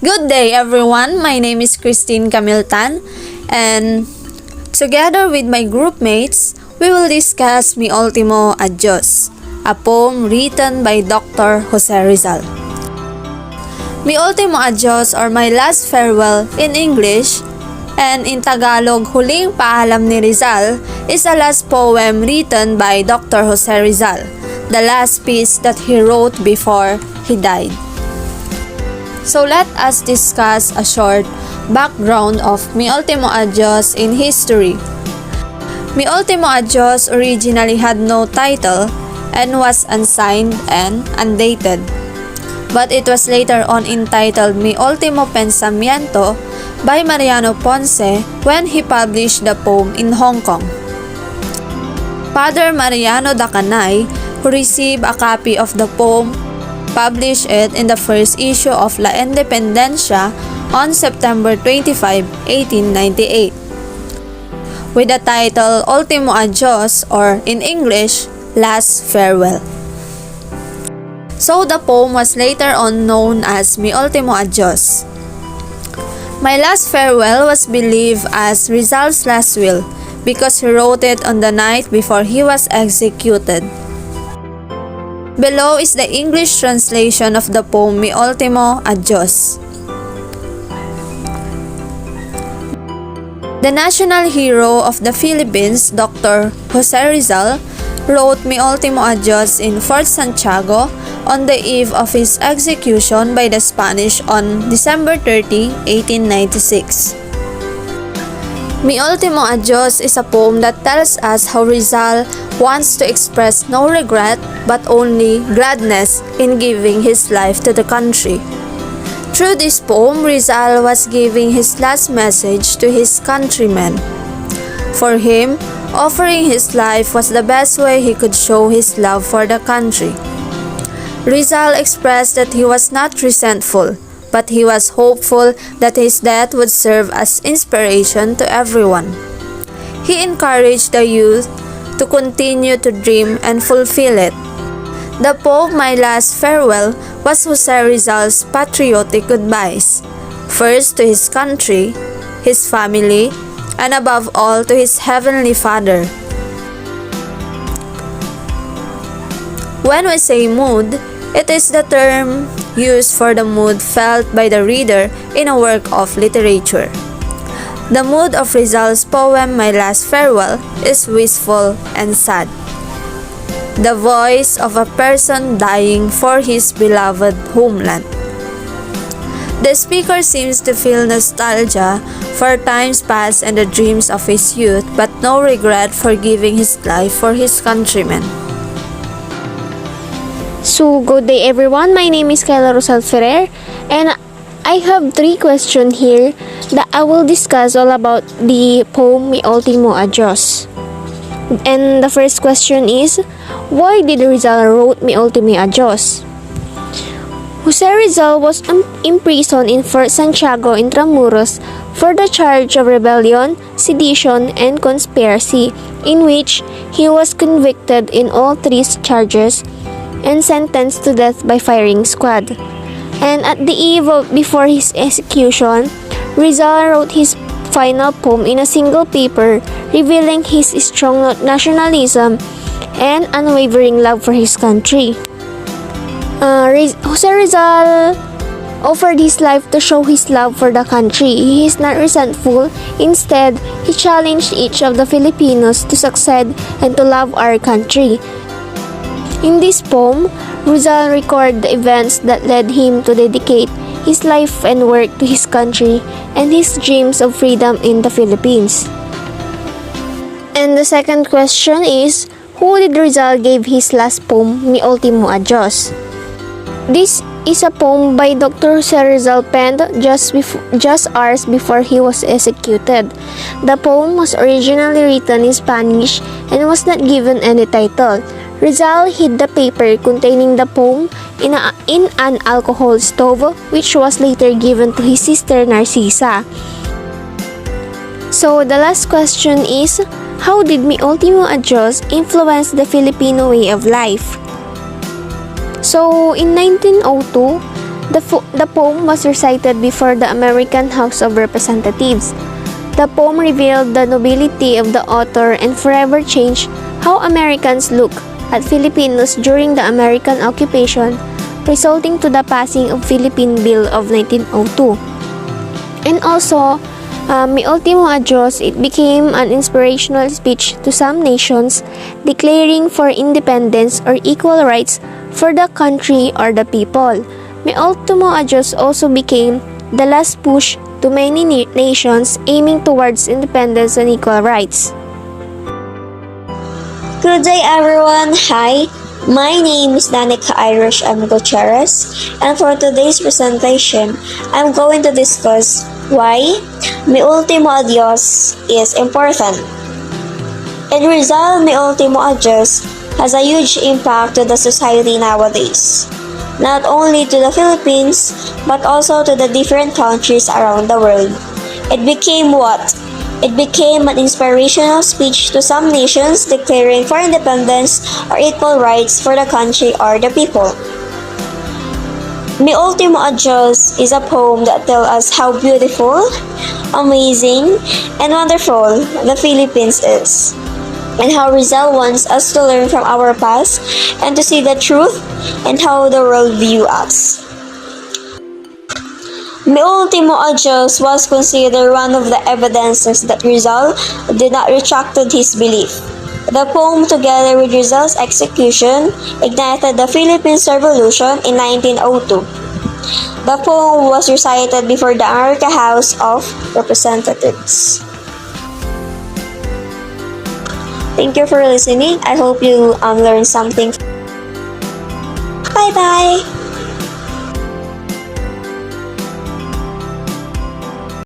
Good day everyone, my name is Christine Camiltan and together with my group mates, we will discuss Mi Ultimo, Adios, a poem written by Dr. Jose Rizal. Mi Ultimo Adios or My Last Farewell in English and in Tagalog, Huling Paalam ni Rizal is a last poem written by Dr. Jose Rizal, the last piece that he wrote before he died. So let us discuss a short background of Mi Ultimo Adios in history. Mi Ultimo Adios originally had no title and was unsigned and undated. But it was later on entitled Mi Ultimo Pensamiento by Mariano Ponce when he published the poem in Hong Kong. Father Mariano Dacanay, who received a copy of the poem, published it in the first issue of La Independencia on September 25, 1898, with the title Ultimo Adios or in English, Last Farewell. So the poem was later on known as Mi Ultimo Adios. My Last Farewell was believed as Rizal's last will because he wrote it on the night before he was executed. Below is the English translation of the poem Mi Ultimo Adios. The national hero of the Philippines, Dr. Jose Rizal, wrote Mi Ultimo Adios in Fort Santiago on the eve of his execution by the Spanish on December 30, 1896. Mi Ultimo Adios is a poem that tells us how Rizal wants to express no regret but only gladness in giving his life to the country. Through this poem, Rizal was giving his last message to his countrymen. For him, offering his life was the best way he could show his love for the country. Rizal expressed that he was not resentful, but he was hopeful that his death would serve as inspiration to everyone. He encouraged the youth to continue to dream and fulfill it. The poem My Last Farewell was Jose Rizal's patriotic goodbyes, first to his country, his family, and above all to his Heavenly Father. When we say mood, it is the term used for the mood felt by the reader in a work of literature. The mood of Rizal's poem My Last Farewell is wistful and sad. The voice of a person dying for his beloved homeland. The speaker seems to feel nostalgia for times past and the dreams of his youth, but no regret for giving his life for his countrymen. So, good day everyone. My name is Kayla Rosal Ferrer and I have 3 questions here that I will discuss all about the poem Mi Ultimo Adios. And the first question is, why did Rizal wrote Mi Ultimo Adios? Jose Rizal was imprisoned in Fort Santiago Intramuros for the charge of rebellion, sedition, and conspiracy, in which he was convicted in all 3 charges and sentenced to death by firing squad. And at the eve before his execution, Rizal wrote his final poem in a single paper, revealing his strong nationalism and unwavering love for his country. Jose Rizal offered his life to show his love for the country. He is not resentful. Instead, he challenged each of the Filipinos to succeed and to love our country. In this poem, Rizal recorded the events that led him to dedicate his life and work to his country and his dreams of freedom in the Philippines. And the second question is, who did Rizal give his last poem, Mi Ultimo Adios? This is a poem by Dr. Jose Rizal penned just hours before he was executed. The poem was originally written in Spanish and was not given any title. Rizal hid the paper containing the poem in an alcohol stove, which was later given to his sister Narcisa. So the last question is, how did Mi Ultimo Adios influence the Filipino way of life? So in 1902, The poem was recited before the American House of Representatives. The poem revealed the nobility of the author and forever changed how Americans look at Filipinos during the American occupation, resulting to the passing of Philippine Bill of 1902. And also, Mi Ultimo Adios, it became an inspirational speech to some nations declaring for independence or equal rights for the country or the people. Mi Ultimo Adios also became the last push to many nations aiming towards independence and equal rights. Good day everyone, hi! My name is Danica Irish M. Gutierrez, and for today's presentation, I'm going to discuss why Mi Ultimo Adios is important. In Rizal, Mi Ultimo Adios has a huge impact to the society nowadays, not only to the Philippines, but also to the different countries around the world. It became what? It became an inspirational speech to some nations declaring for independence or equal rights for the country or the people. Mi Ultimo Adios is a poem that tells us how beautiful, amazing, and wonderful the Philippines is, and how Rizal wants us to learn from our past and to see the truth and how the world views us. Mi Ultimo Adios was considered one of the evidences that Rizal did not retract his belief. The poem, together with Rizal's execution, ignited the Philippines Revolution in 1902. The poem was recited before the American House of Representatives. Thank you for listening. I hope you learned something. Bye-bye!